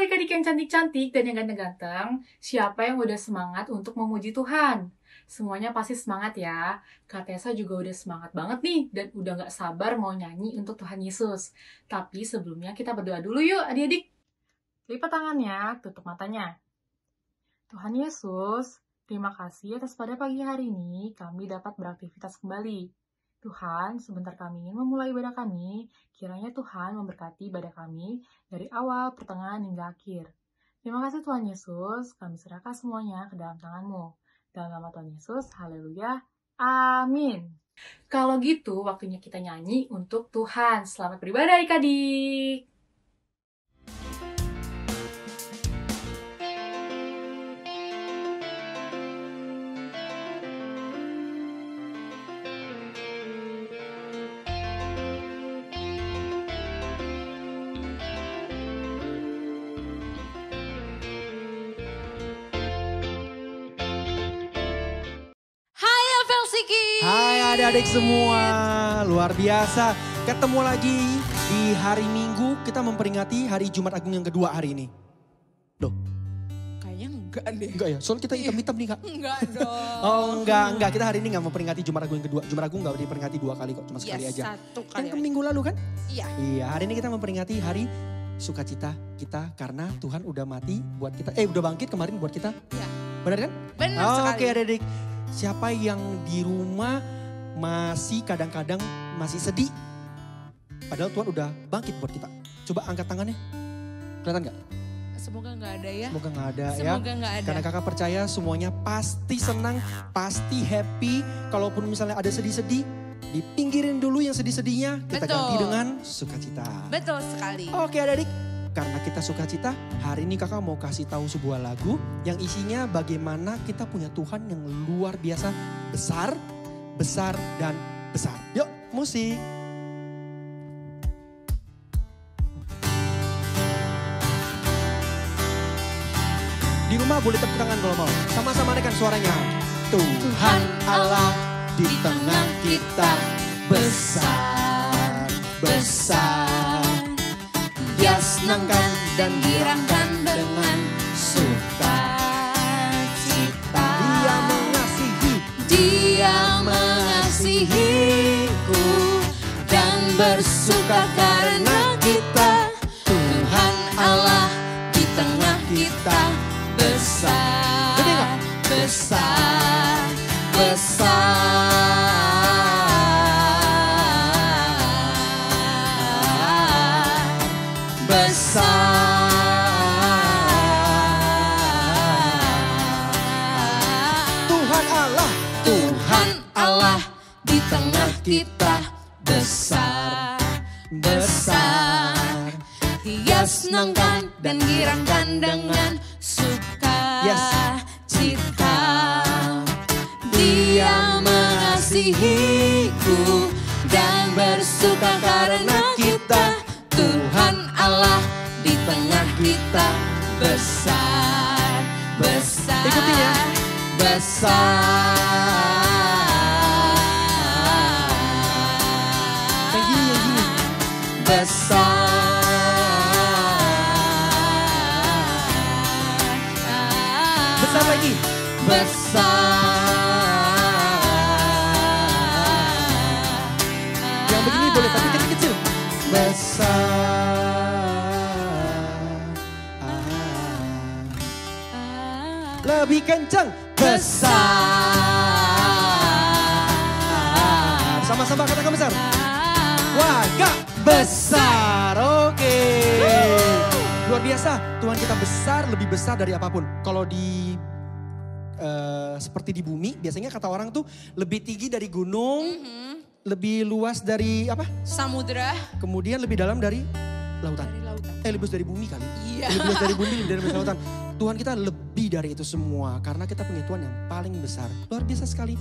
adik-adik yang cantik-cantik dan yang ganteng-ganteng, siapa yang udah semangat untuk memuji Tuhan? Semuanya pasti semangat ya. Kak Tessa juga udah semangat banget nih dan udah gak sabar mau nyanyi untuk Tuhan Yesus. Tapi sebelumnya kita berdoa dulu yuk adik-adik. Lipat tangannya, tutup matanya. Tuhan Yesus, terima kasih atas pada pagi hari ini kami dapat beraktivitas kembali. Tuhan, sebentar kami ingin memulai ibadah kami, kiranya Tuhan memberkati ibadah kami dari awal, pertengahan, hingga akhir. Terima kasih Tuhan Yesus, kami serahkan semuanya ke dalam tangan-Mu. Dalam nama Tuhan Yesus, haleluya, amin. Kalau gitu, waktunya kita nyanyi untuk Tuhan. Selamat beribadah adik-adik. Hai adik-adik semua, luar biasa. Ketemu lagi di hari Minggu, kita memperingati hari Jumat Agung yang kedua hari ini. Loh? Kayaknya enggak deh. Enggak ya, soalnya kita hitam-hitam nih Kak. Enggak dong. Oh enggak, kita hari ini gak memperingati Jumat Agung yang kedua. Jumat Agung gak diperingati 2 kali kok, cuma sekali aja. Satu kali. Kan ke minggu lalu kan? Iya. Iya, hari ini kita memperingati hari sukacita kita karena Tuhan udah mati buat kita. Udah bangkit kemarin buat kita. Iya. Benar kan? Benar sekali. Oke adik-adik. Siapa yang di rumah masih kadang-kadang masih sedih. Padahal Tuhan udah bangkit buat kita. Coba angkat tangannya. Kelihatan gak? Semoga gak ada ya. Semoga gak ada ya. Semoga gak ada. Karena kakak percaya semuanya pasti senang, pasti happy. Kalaupun misalnya ada sedih-sedih, dipinggirin dulu yang sedih-sedihnya. Kita Betul. ganti dengan sukacita. Betul sekali. Oke adik-adik. Karena kita sukacita, hari ini kakak mau kasih tahu sebuah lagu yang isinya bagaimana kita punya Tuhan yang luar biasa besar, besar dan besar. Yuk musik. Di rumah boleh tepuk tangan kalau mau. Sama-sama naikkan suaranya. Tuhan Allah di tengah kita besar, besar. Dia senangkan dan girangkan dengan sukacita. Dia mengasihiku dan bersuka karena kita. Tuhan Allah di tengah kita besar, besar, besar, besar. Tuhan Allah di tengah kita besar, besar. Dia senangkan dan girangkan dengan sukacita. Dia mengasihiku dan bersuka karena kita. Tuhan Allah di tengah kita besar, besar. Ikutin ya. Besar. Yang gini. Besar. Besar lagi. Besar. Yang begini boleh tapi kecil-kecil. Besar. Lebih kencang. Besar. Sama-sama katakan besar. Wagak besar. Oke. Luar biasa. Tuhan kita besar, lebih besar dari apapun. Kalau di seperti di bumi, biasanya kata orang tuh lebih tinggi dari gunung, lebih luas dari apa? Samudra. Kemudian lebih dalam dari lautan. Dari lautan. Lebih luas dari bumi kali. Iya. Lebih luas dari bumi, lebih dari lautan. Tuhan kita lebih dari itu semua. Karena kita punya Tuhan yang paling besar. Luar biasa sekali.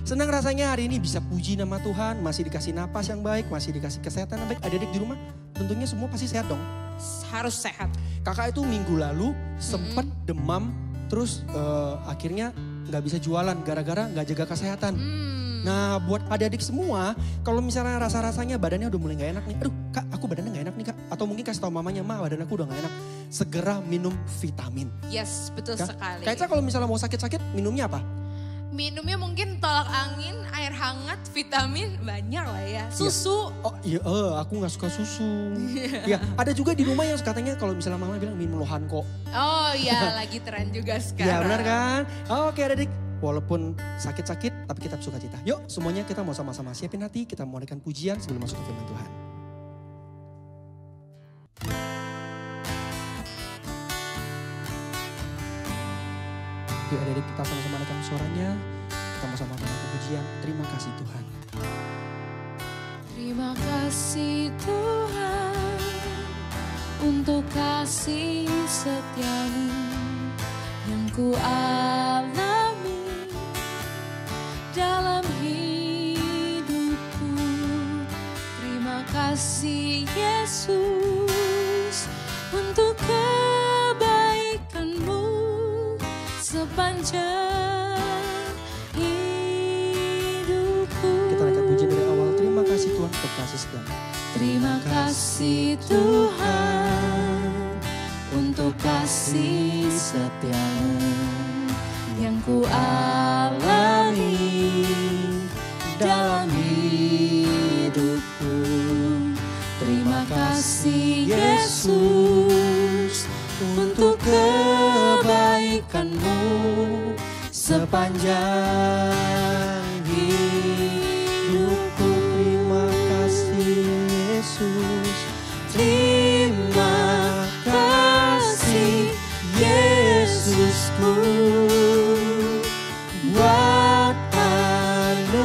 Senang rasanya hari ini bisa puji nama Tuhan. Masih dikasih napas yang baik, masih dikasih kesehatan yang baik. Adik-adik di rumah tentunya semua pasti sehat dong. Harus sehat. Kakak itu minggu lalu sempat demam. Terus akhirnya gak bisa jualan gara-gara gak jaga kesehatan. Nah buat adik-adik semua, kalau misalnya rasa-rasanya badannya udah mulai gak enak nih. Aduh kak, aku badannya gak enak nih kak. Atau mungkin kasih tau mamanya, ma badan aku udah gak enak. segera minum vitamin. Yes, betul Ya? sekali. Kayaknya kalau misalnya mau sakit-sakit, minumnya apa? Minumnya mungkin tolak angin, air hangat, vitamin, banyak lah ya. Susu. Oh iya, aku gak suka susu. Ya, ada juga di rumah yang katanya kalau misalnya mama bilang minum lohan kok. Oh iya, lagi tren juga sekarang. Iya benar kan? Oke adik-adik, walaupun sakit-sakit tapi kita suka cita. Yuk semuanya kita mau sama-sama siapin hati, kita memulaikan pujian sebelum masuk ke firman Tuhan. Yuk adik-adik kita sama-sama naikkan suaranya, kita mau sama-sama naikkan pujian. Terima kasih Tuhan. Terima kasih Tuhan untuk kasih setiamu yang ku alami dalam hidupku. Terima kasih Yesus untuk kebaikanmu sepanjang hidupku. Kita naikkan pujian dari awal. Terima kasih Tuhan untuk kasih setiamu. Terima kasih Tuhan untuk kasih setiamu yang ku alami dalam hidupku. Terima kasih Yesus untuk kebaikanmu Sepanjang hidupku. Terima kasih Yesus. Terima kasih Yesusku Buat anugerah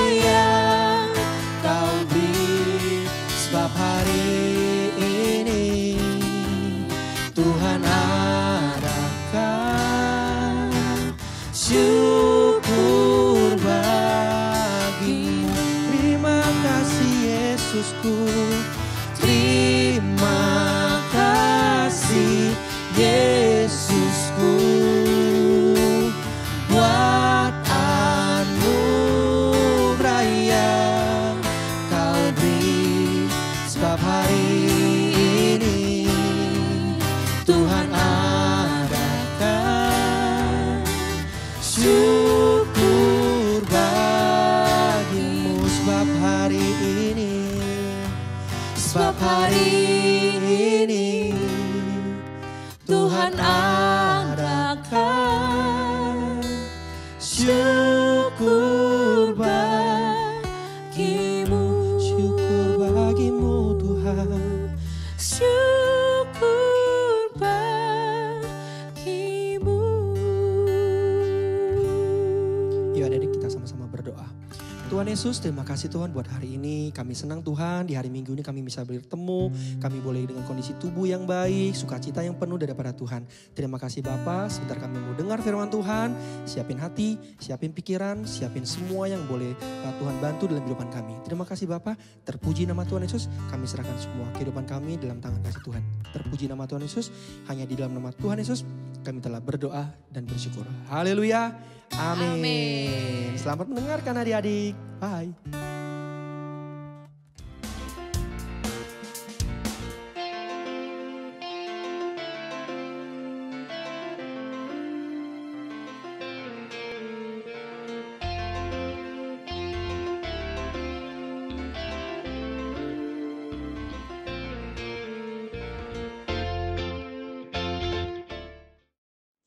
yang kau beri, sebab hari ini Tuhan adakan syukur bagimu. Terima kasih Yesusku. Terima kasih Yesusku buat anugerah yang kau beri, sebab hari ini Tuhan adakan syukur bagimu. Sebab hari ini Tuhan adakan syukur bagimu. Syukur bagimu Tuhan. syukur bagimu. Yuk adik-adik kita sama-sama berdoa. Tuhan Yesus, terima kasih Tuhan buat hari ini. Kami senang Tuhan, di hari Minggu ini kami bisa bertemu. Kami boleh dengan kondisi tubuh yang baik, sukacita yang penuh daripada Tuhan. Terima kasih Bapa, sebentar kami mau dengar firman Tuhan. Siapin hati, siapin pikiran, siapin semua yang boleh Tuhan bantu dalam kehidupan kami. Terima kasih Bapa, terpuji nama Tuhan Yesus. Kami serahkan semua kehidupan kami dalam tangan kasih Tuhan. Terpuji nama Tuhan Yesus, hanya di dalam nama Tuhan Yesus kami telah berdoa dan bersyukur. Haleluya. Amin. Amin. Selamat mendengarkan adik-adik. Bye.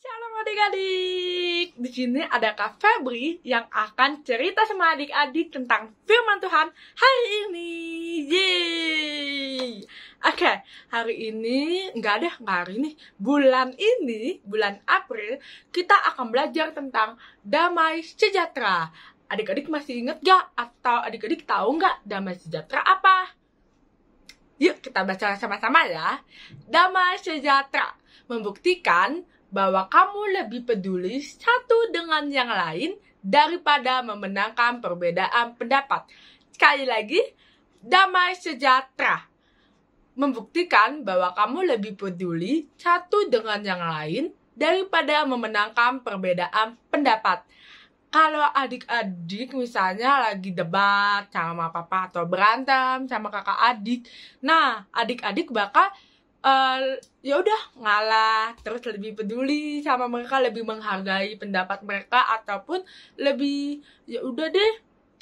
Shalom adik-adik. Di sini ada Kak Febri yang akan cerita sama adik-adik tentang firman Tuhan hari ini. Yeay. Oke, hari ini nggak hari ini, bulan April, kita akan belajar tentang damai sejahtera. Adik-adik masih ingat gak? Atau adik-adik tahu nggak damai sejahtera apa? Yuk kita baca sama-sama ya. Damai sejahtera membuktikan bahwa kamu lebih peduli satu dengan yang lain daripada memenangkan perbedaan pendapat. Sekali lagi, damai sejahtera membuktikan bahwa kamu lebih peduli satu dengan yang lain daripada memenangkan perbedaan pendapat. Kalau adik-adik misalnya lagi debat sama papa atau berantem sama kakak adik, nah adik-adik bakal ya udah ngalah, terus lebih peduli sama mereka, lebih menghargai pendapat mereka, ataupun lebih ya udah deh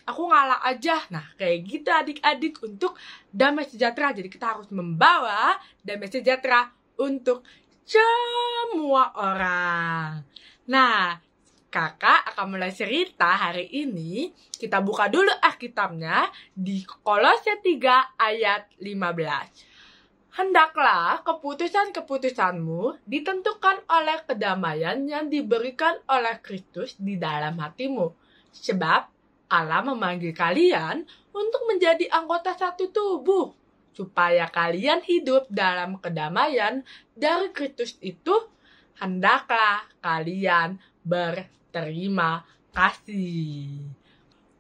aku ngalah aja. Nah kayak gitu adik-adik untuk damai sejahtera. Jadi kita harus membawa damai sejahtera untuk semua orang. Nah kakak akan mulai cerita hari ini. Kita buka dulu Alkitabnya di Kolose 3 ayat 15. Hendaklah keputusan-keputusanmu ditentukan oleh kedamaian yang diberikan oleh Kristus di dalam hatimu. Sebab Allah memanggil kalian untuk menjadi anggota satu tubuh, supaya kalian hidup dalam kedamaian dari Kristus itu. Hendaklah kalian berterima kasih.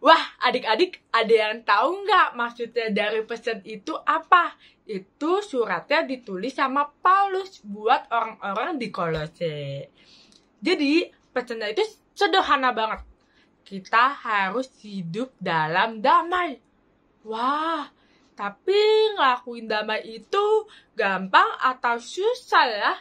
Wah, adik-adik, ada yang tahu nggak maksudnya dari pesan itu apa? Itu suratnya ditulis sama Paulus buat orang-orang di Kolose. Jadi, pesannya itu sederhana banget. Kita harus hidup dalam damai. Wah, tapi ngelakuin damai itu gampang atau susah ya?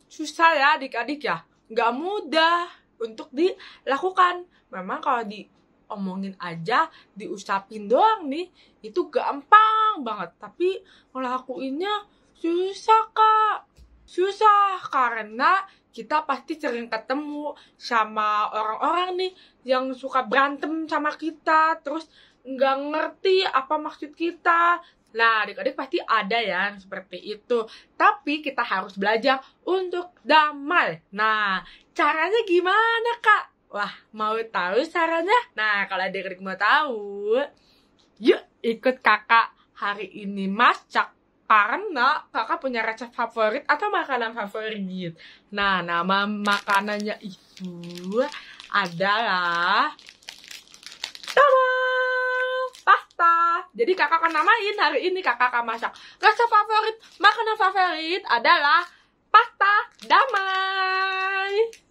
Susah ya adik-adik ya? Nggak mudah untuk dilakukan. Memang kalau diomongin aja, diucapin doang nih, itu gampang banget. Tapi ngelakuinnya susah kak. Susah karena kita pasti sering ketemu sama orang-orang nih yang suka berantem sama kita, terus nggak ngerti apa maksud kita. Nah, adik-adik pasti ada ya yang seperti itu. Tapi kita harus belajar untuk damai. Nah, caranya gimana kak? Wah, mau tahu caranya? Nah, kalau adik-adik mau tahu, yuk ikut kakak hari ini masak. Karena kakak punya resep favorit atau makanan favorit. Nah, nama makanannya itu adalah pasta. Jadi kakak akan namain hari ini, kakak akan masak. Resep favorit, makanan favorit adalah pasta damai.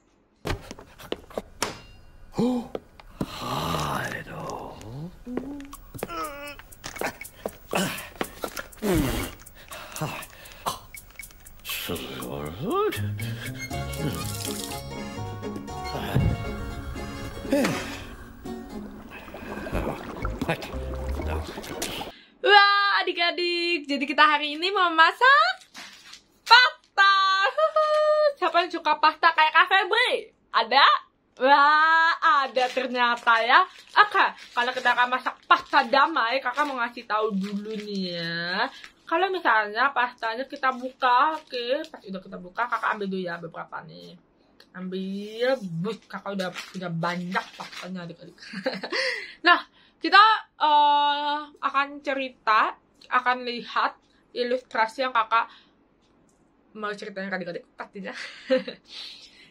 Wah, adik-adik, jadi kita hari ini mau masak pasta. Siapa yang suka pasta kayak Kak Febri? Ada? Wah, ada ternyata ya. Oke, kalau kita akan masak pasta damai, kakak mau ngasih tahu dulu nih ya. Kalau misalnya pastanya kita buka, oke, pas udah kita buka, kakak ambil dulu ya beberapa nih. Ambil, kakak udah banyak pastanya adik-adik. Nah, kita akan cerita, akan lihat ilustrasi yang kakak mau ceritain ke adik-adik pastinya.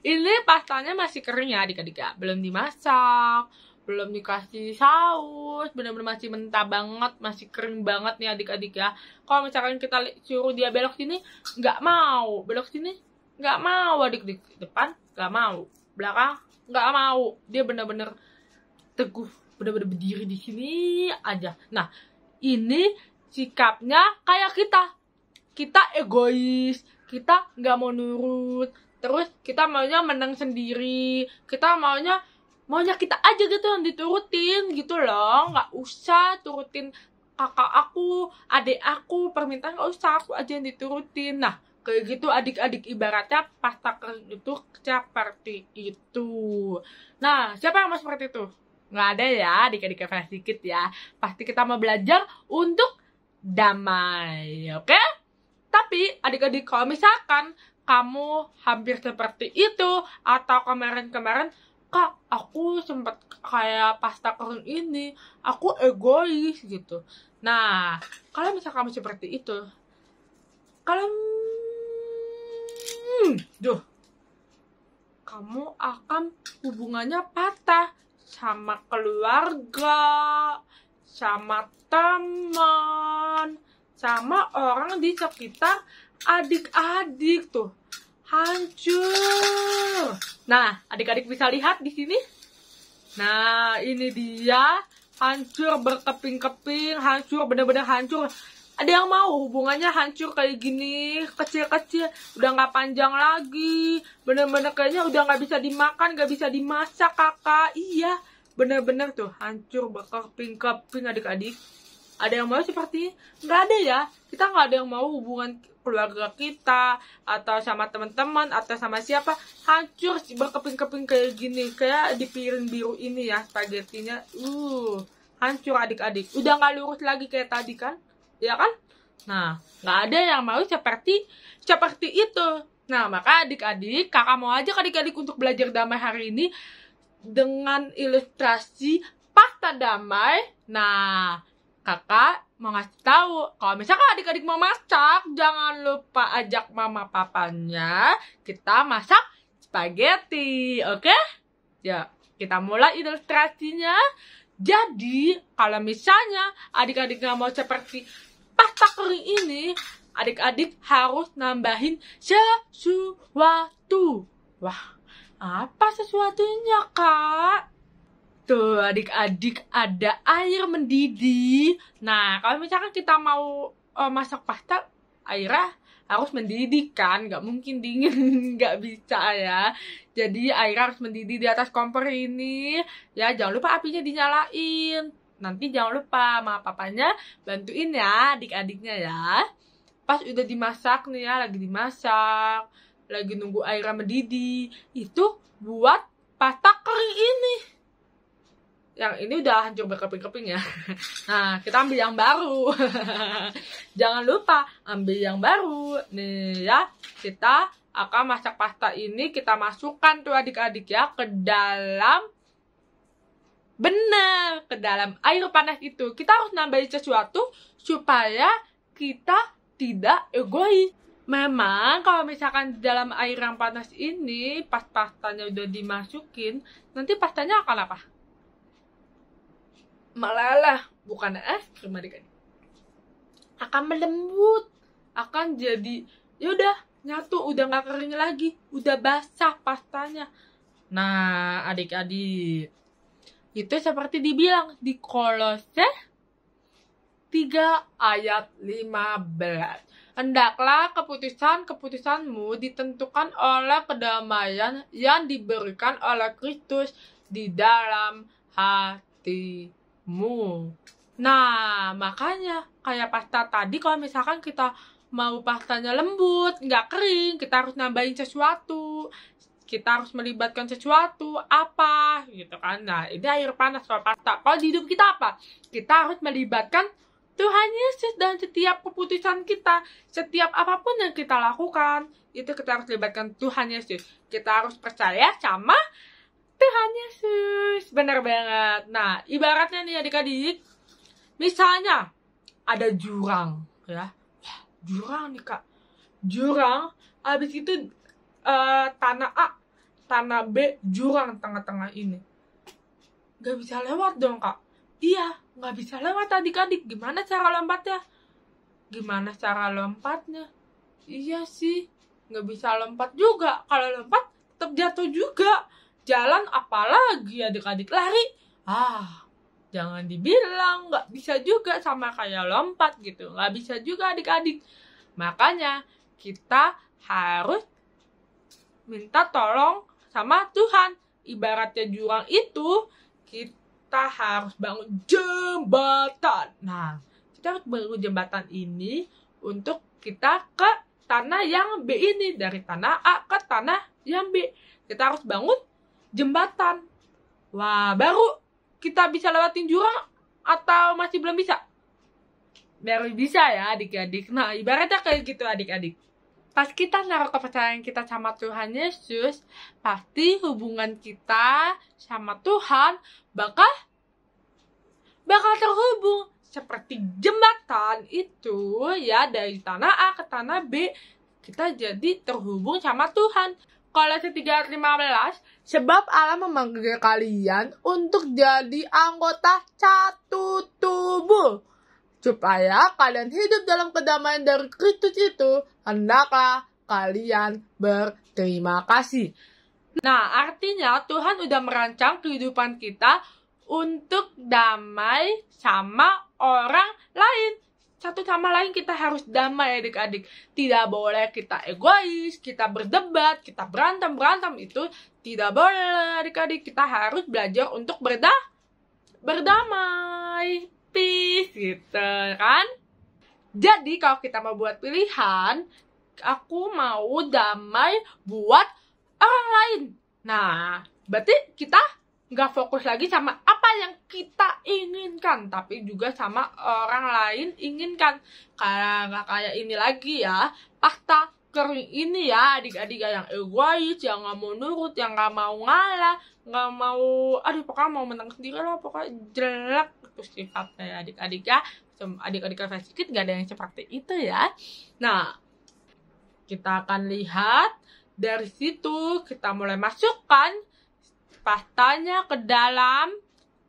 Ini pastanya masih kering ya adik-adik ya, belum dimasak, belum dikasih saus, bener-bener masih mentah banget, masih kering banget nih adik-adik ya. Kalau misalkan kita suruh dia belok sini, nggak mau, belok sini nggak mau adik-adik, depan nggak mau, belakang nggak mau, dia bener-bener teguh, bener-bener berdiri di sini aja. Nah, ini sikapnya kayak kita egois, kita nggak mau nurut. Terus kita maunya menang sendiri, kita maunya kita aja gitu yang diturutin gitu loh. Nggak usah turutin kakak aku, adik aku, permintaan nggak usah, aku aja yang diturutin. Nah, kayak gitu adik-adik, ibaratnya pasta kering itu seperti itu. Nah, siapa yang mau seperti itu? Nggak ada ya adik-adik, sedikit ya. Pasti kita mau belajar untuk damai, oke? Tapi adik-adik, kalau misalkan kamu hampir seperti itu, atau kemarin-kemarin, kak, aku sempat kayak pasta kering ini, aku egois gitu. Nah, kalau misalkan kamu seperti itu, kalau kamu akan hubungannya patah sama keluarga, sama teman, sama orang di sekitar adik-adik tuh, hancur. Nah, adik-adik bisa lihat di sini. Nah, ini dia hancur berkeping-keping, hancur, bener-bener hancur. Ada yang mau hubungannya hancur kayak gini, kecil-kecil, udah nggak panjang lagi, bener-bener kayaknya udah nggak bisa dimakan, nggak bisa dimasak kakak. Iya, bener-bener tuh hancur berkeping-keping adik-adik. Ada yang mau seperti ini? Nggak ada ya. Kita nggak ada yang mau hubungan keluarga kita, atau sama teman-teman, atau sama siapa, hancur berkeping-keping kayak gini. Kayak di piring biru ini ya, spaghettinya. Hancur adik-adik. Udah nggak lurus lagi kayak tadi kan? Ya kan? Nah, nggak ada yang mau seperti itu. Nah, maka adik-adik, kakak mau ajak adik-adik untuk belajar damai hari ini dengan ilustrasi pasta damai. Nah, kakak mau ngasih tahu, kalau misalkan adik-adik mau masak, jangan lupa ajak mama papanya, kita masak spaghetti, oke? Ya, kita mulai ilustrasinya. Jadi, kalau misalnya adik-adik nggak mau seperti pasta kering ini, adik-adik harus nambahin sesuatu. Wah, apa sesuatunya, Kak? Tuh, adik-adik, ada air mendidih. Nah, kalau misalkan kita mau masak pasta, airnya harus mendidih kan? Nggak mungkin dingin, nggak bisa ya. Jadi, air harus mendidih di atas kompor ini. Ya, jangan lupa apinya dinyalain. Nanti jangan lupa sama papanya bantuin ya adik-adiknya ya. Pas udah dimasak nih ya, lagi dimasak, lagi nunggu airnya mendidih, itu buat pasta kering ini. Yang ini udah hancur berkeping-keping ya. Nah, kita ambil yang baru. Jangan lupa ambil yang baru. Nih ya, kita akan masak pasta ini, kita masukkan tuh adik-adik ya ke dalam ke dalam air panas itu. Kita harus nambahin sesuatu supaya kita tidak egois. Memang kalau misalkan di dalam air yang panas ini, pas pastanya udah dimasukin, nanti pastanya akan apa? Meleleh, bukan es krim adik-adik. Akan melembut, akan jadi, yaudah nyatu, udah gak kering lagi, udah basah pastanya. Nah, adik-adik, itu seperti dibilang di Kolose 3 ayat 15. Hendaklah keputusanmu ditentukan oleh kedamaian yang diberikan oleh Kristus di dalam hatimu. Nah, makanya kayak pasta tadi, kalau misalkan kita mau pastanya lembut, nggak kering, kita harus nambahin sesuatu. Kita harus melibatkan sesuatu, apa, gitu kan. Nah, ini air panas soal pasta. Kalau di hidup kita apa? Kita harus melibatkan Tuhan Yesus dalam setiap keputusan kita. Setiap apapun yang kita lakukan, itu kita harus libatkan Tuhan Yesus. Kita harus percaya sama Tuhan Yesus. Benar banget. Nah, ibaratnya nih adik-adik, misalnya ada jurang, ya. Wah, jurang nih, Kak. Jurang, habis itu tanah A, tanah B, jurang tengah-tengah ini. Gak bisa lewat dong, Kak. Iya, gak bisa lewat adik-adik. Gimana cara lompatnya? Iya sih, gak bisa lompat juga. Kalau lompat, tetap jatuh juga. Jalan apalagi adik-adik, lari. Jangan dibilang gak bisa juga, sama kayak lompat gitu. Gak bisa juga adik-adik. Makanya, kita harus minta tolong sama Tuhan. Ibaratnya jurang itu, kita harus bangun jembatan. Nah, kita harus bangun jembatan ini untuk kita ke tanah yang B ini. Dari tanah A ke tanah yang B. Kita harus bangun jembatan. Wah, baru kita bisa lewatin jurang atau masih belum bisa? Baru bisa ya adik-adik. Nah, ibaratnya kayak gitu adik-adik. Pas kita naruh kepercayaan kita sama Tuhan Yesus, pasti hubungan kita sama Tuhan bakal terhubung. Seperti jembatan itu ya, dari tanah A ke tanah B, kita jadi terhubung sama Tuhan. Kolose 3:15, sebab Allah memanggil kalian untuk jadi anggota satu tubuh, supaya kalian hidup dalam kedamaian dari Kristus itu, hendaklah kalian berterima kasih. Nah, artinya Tuhan udah merancang kehidupan kita untuk damai sama orang lain. satu sama lain kita harus damai adik-adik. Tidak boleh kita egois, kita berdebat, kita berantem itu tidak boleh adik-adik. Kita harus belajar untuk berdamai, peace gitu kan. Jadi kalau kita mau buat pilihan, aku mau damai buat orang lain. Nah, berarti kita nggak fokus lagi sama apa yang kita inginkan, tapi juga sama orang lain inginkan. Karena nggak kayak ini lagi ya, pasta kering ini ya adik-adik, yang egois, yang nggak mau nurut, yang nggak mau ngalah, nggak mau, pokoknya mau menang sendiri lah, pokoknya jelek itu sifatnya ya adik-adik ya. Adik-adik kelas sedikit nggak ada yang seperti itu ya. Nah, kita akan lihat dari situ, kita mulai masukkan pastanya ke dalam,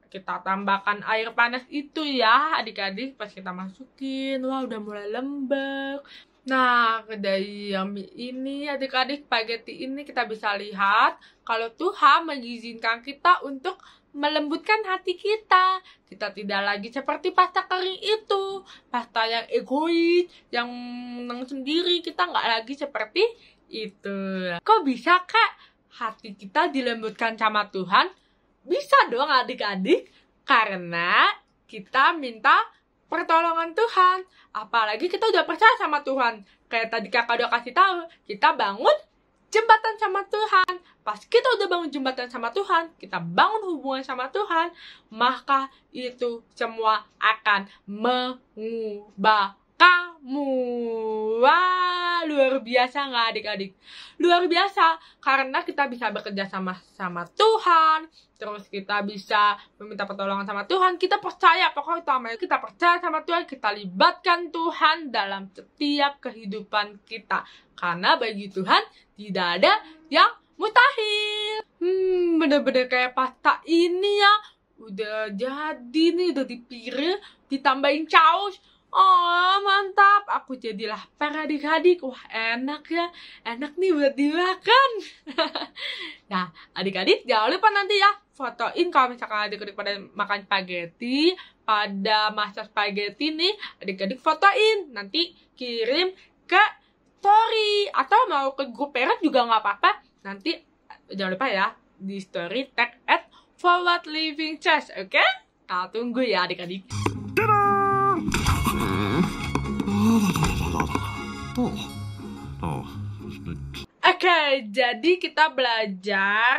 kita tambahkan air panas itu ya adik-adik. Pas kita masukin, wah udah mulai lembek. Nah, dari yang ini adik-adik, spaghetti ini kita bisa lihat kalau Tuhan mengizinkan kita untuk melembutkan hati kita. Kita tidak lagi seperti pasta kering itu, pasta yang egois, yang menang sendiri. Kita nggak lagi seperti itu. Kok bisa Kak hati kita dilembutkan sama Tuhan? Bisa dong adik-adik, karena kita minta pertolongan Tuhan. Apalagi kita udah percaya sama Tuhan. Kayak tadi kakak udah kasih tahu, kita bangun jembatan sama Tuhan. Pas kita udah bangun jembatan sama Tuhan, kita bangun hubungan sama Tuhan, maka itu semua akan mengubah kamu. Wah, luar biasa nggak adik-adik? Luar biasa, karena kita bisa bekerja sama Tuhan, terus kita bisa meminta pertolongan sama Tuhan, kita percaya, pokoknya utamanya kita percaya sama Tuhan, kita libatkan Tuhan dalam setiap kehidupan kita. Karena bagi Tuhan tidak ada yang mustahil. Bener-bener kayak pasta ini ya, udah jadi nih, udah dipiring, ditambahin saus. Oh, mantap. Aku jadi lapar adik-adik. Wah, enak ya. Enak nih buat dimakan. Nah, adik-adik jangan lupa nanti ya fotoin kalau misalkan adik-adik pada makan spaghetti, pada masak spaghetti nih, adik-adik fotoin. Nanti kirim ke story atau mau ke grup parent juga nggak apa-apa. Nanti jangan lupa ya di story tag @forwardlivingchurch. Oke? Kita tunggu ya adik-adik. Oke, jadi kita belajar,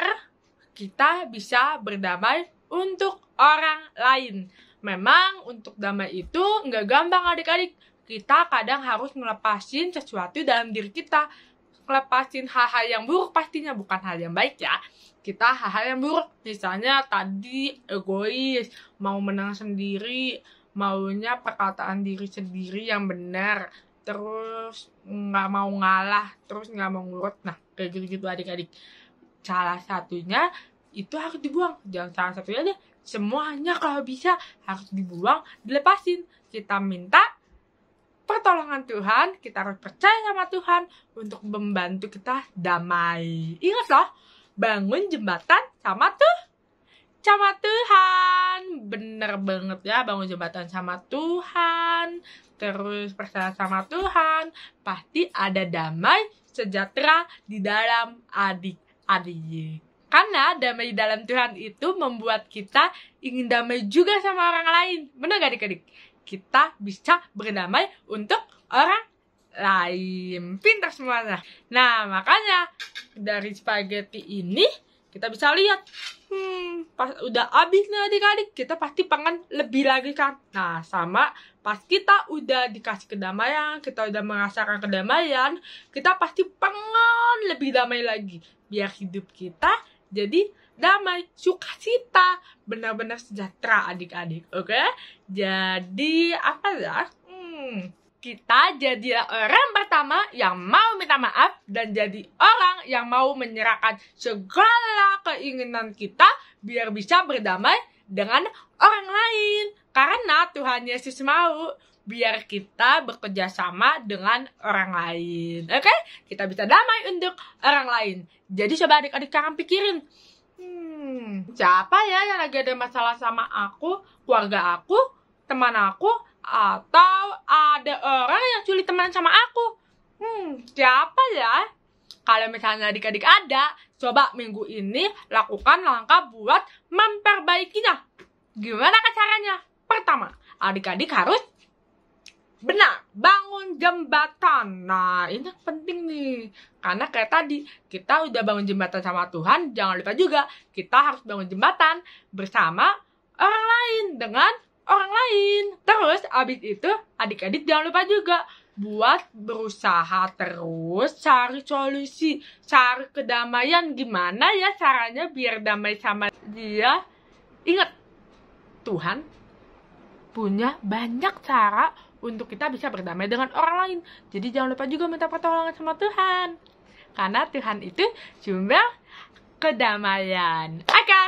kita bisa berdamai untuk orang lain. Memang untuk damai itu nggak gampang adik-adik. Kita kadang harus ngelepasin sesuatu dalam diri kita. Ngelepasin hal-hal yang buruk pastinya, bukan hal yang baik ya. Kita hal-hal yang buruk, misalnya tadi egois, mau menang sendiri, maunya perkataan diri sendiri yang benar, terus nggak mau ngalah, terus nggak mau ngurut. Nah, kayak gitu-gitu adik-adik. Salah satunya itu harus dibuang. Jangan salah satunya aja, semuanya kalau bisa harus dibuang, dilepasin. Kita minta pertolongan Tuhan, kita harus percaya sama Tuhan untuk membantu kita damai. Ingat loh, bangun jembatan sama Tuhan. Bener banget ya, bangun jembatan sama Tuhan, terus percaya sama Tuhan, pasti ada damai sejahtera di dalam adik-adik. Karena damai dalam Tuhan itu membuat kita ingin damai juga sama orang lain. Bener gak adik-adik? Kita bisa berdamai untuk orang lain. Pintar semuanya. Nah, makanya dari spaghetti ini kita bisa lihat, pas udah habis nih adik-adik, kita pasti pengen lebih lagi kan. Nah, sama pas kita udah dikasih kedamaian, kita udah merasakan kedamaian, kita pasti pengen lebih damai lagi. Biar hidup kita jadi damai, sukacita, benar-benar sejahtera adik-adik, oke? Jadi apa ya? Kita jadilah orang pertama yang mau minta maaf dan jadi orang yang mau menyerahkan segala keinginan kita biar bisa berdamai dengan orang lain. Karena Tuhan Yesus mau biar kita bekerja sama dengan orang lain. Oke? Kita bisa damai untuk orang lain. Jadi coba adik-adik sekarang pikirin, siapa ya yang lagi ada masalah sama aku, keluarga aku, teman aku, Atau ada orang yang culik teman sama aku? Siapa ya? Kalau misalnya adik-adik ada, coba minggu ini lakukan langkah buat memperbaikinya. Gimana caranya? Pertama, adik-adik harus benar, bangun jembatan. Nah, ini penting nih. Karena kayak tadi, kita udah bangun jembatan sama Tuhan, jangan lupa juga kita harus bangun jembatan bersama orang lain, dengan orang lain. Terus, abis itu, adik-adik jangan lupa juga buat berusaha terus cari solusi, cari kedamaian. Gimana ya caranya biar damai sama dia? Ingat, Tuhan punya banyak cara untuk kita bisa berdamai dengan orang lain. Jadi jangan lupa juga minta pertolongan sama Tuhan. Karena Tuhan itu sumber kedamaian. Oke,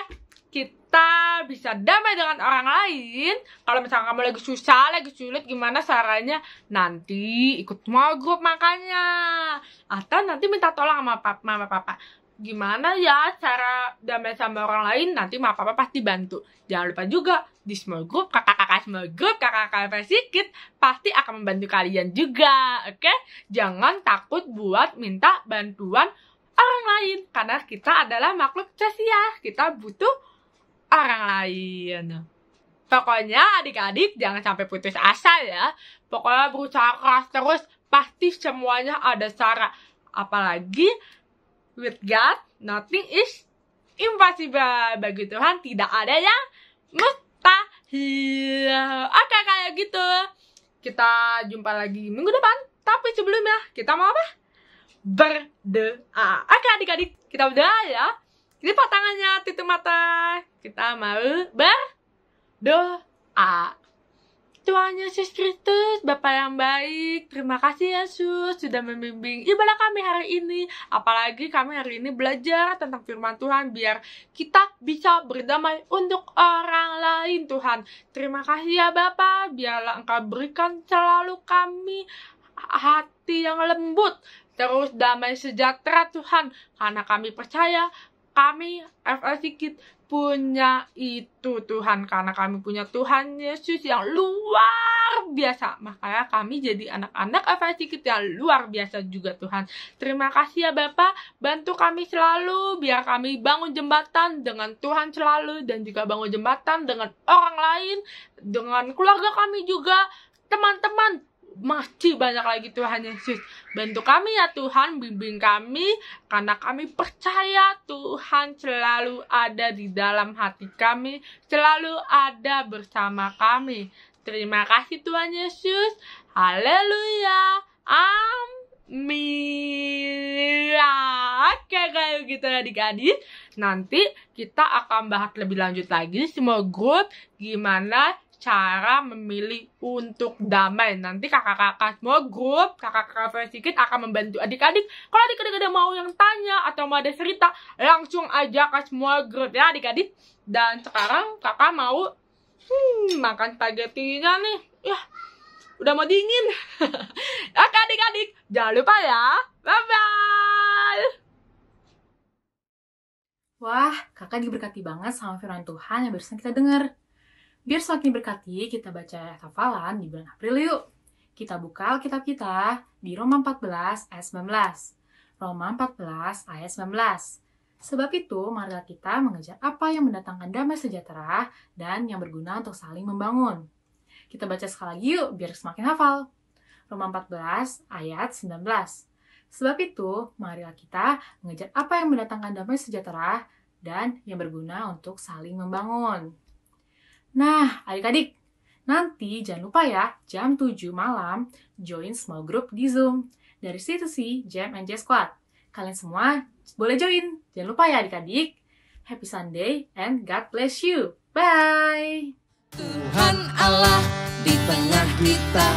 kita bisa damai dengan orang lain. Kalau misalnya kamu lagi susah, lagi sulit, gimana caranya? Nanti ikut small group makanya. Atau nanti minta tolong sama mama papa. Gimana ya cara damai sama orang lain? Nanti mama papa pasti bantu. Jangan lupa juga di small group, kakak-kakak small group, kakak-kakak sedikit pasti akan membantu kalian juga. Oke? Jangan takut buat minta bantuan orang lain. Karena kita adalah makhluk sosial. Kita butuh orang lain. Pokoknya adik-adik jangan sampai putus asa ya. Pokoknya berusaha keras terus. Pasti semuanya ada cara. Apalagi with God, nothing is impossible. Bagi Tuhan tidak ada yang mustahil. Oke, kayak gitu. Kita jumpa lagi minggu depan. Tapi sebelumnya, kita mau apa? Berdoa. Oke adik-adik, kita berdoa ya. Lipat tangannya, tutup mata. Kita mau berdoa. Tuhan Yesus Kristus, Bapa yang baik, terima kasih Yesus sudah membimbing ibadah kami hari ini. Apalagi kami hari ini belajar tentang firman Tuhan, biar kita bisa berdamai untuk orang lain Tuhan. Terima kasih ya Bapa, biarlah Engkau berikan selalu kami hati yang lembut, terus damai sejahtera Tuhan. Karena kami percaya, kami FL Sikit punya itu Tuhan, karena kami punya Tuhan Yesus yang luar biasa. Makanya kami jadi anak-anak FL Sikit yang luar biasa juga Tuhan. Terima kasih ya Bapak, bantu kami selalu biar kami bangun jembatan dengan Tuhan selalu, dan juga bangun jembatan dengan orang lain, dengan keluarga kami juga, teman-teman. Masih banyak lagi Tuhan Yesus. Bantu kami ya Tuhan, bimbing kami, karena kami percaya Tuhan selalu ada di dalam hati kami, selalu ada bersama kami. Terima kasih Tuhan Yesus. Haleluya. Amin. Oke, kayak gitu adik-adik. Nanti kita akan bahas lebih lanjut lagi semua grup gimana cara memilih untuk damai. Nanti kakak-kakak semua grup, kakak-kakak sedikit akan membantu adik-adik. Kalau adik-adik ada mau yang tanya atau mau ada cerita, langsung aja ke semua grup ya adik-adik. Dan sekarang kakak mau makan spaghettinya nih. Ya, udah mau dingin. Oke adik-adik, jangan lupa ya. Bye-bye. Wah, kakak diberkati banget sama firman Tuhan yang barusan kita dengar. Biar semakin berkati, kita baca ayat hafalan di bulan April yuk. Kita buka Alkitab kita di Roma 14 ayat 19. Roma 14 ayat 19. Sebab itu, marilah kita mengejar apa yang mendatangkan damai sejahtera dan yang berguna untuk saling membangun. Kita baca sekali lagi yuk, biar semakin hafal. Roma 14 ayat 19. Sebab itu, marilah kita mengejar apa yang mendatangkan damai sejahtera dan yang berguna untuk saling membangun. Nah, adik-adik, nanti jangan lupa ya, jam 7 malam, join small group di Zoom. Dari situ sih, Jam and J Squad. Kalian semua boleh join. Jangan lupa ya adik-adik. Happy Sunday and God bless you. Bye! Tuhan Allah di tengah kita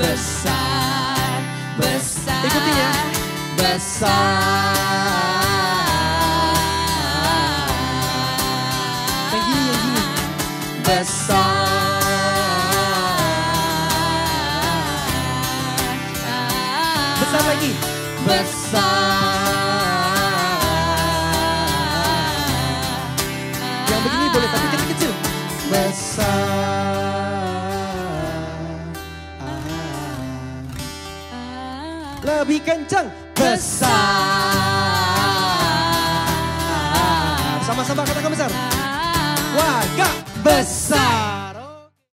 besar, besar. Ikutin ya. Besar. Yang gini. Besar. Besar lagi. Besar. Yang begini boleh, tapi kecil-kecil. Besar. lebih kencang. Besar. Sama-sama katakan besar. Wah, gak besar.